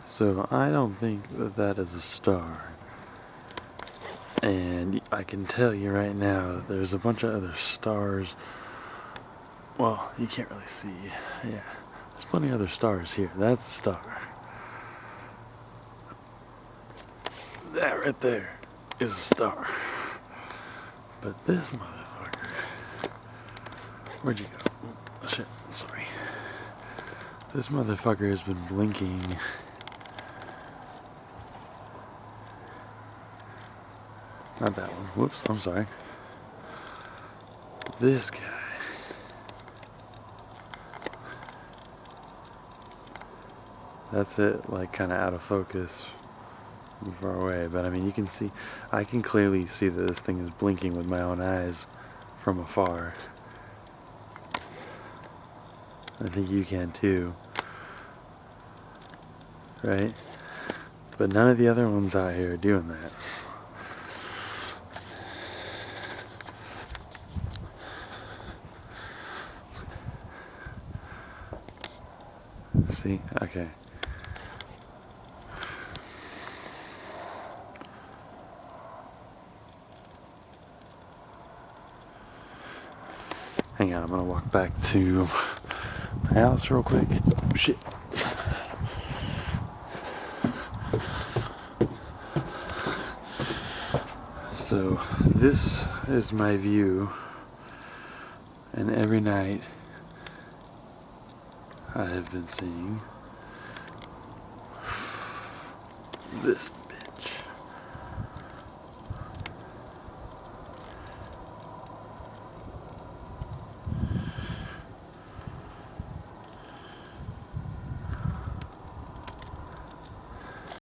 So I don't think that that is a star. And I can tell you right now that there's a bunch of other stars. Well, you can't really see. Yeah, there's plenty of other stars here. That's a star. That right there is a star. But this motherfucker... Where'd you go? Oh, shit, sorry. This motherfucker has been blinking. Not that one. Whoops, I'm sorry. This guy. That's it, like kind of out of focus, far away. But I mean, you can see, I can clearly see that this thing is blinking with my own eyes from afar. I think you can too, right? But none of the other ones out here are doing that. See? Okay. Hang on, I'm gonna walk back to my house real quick. Oh, shit. So, this is my view, and every night I have been seeing this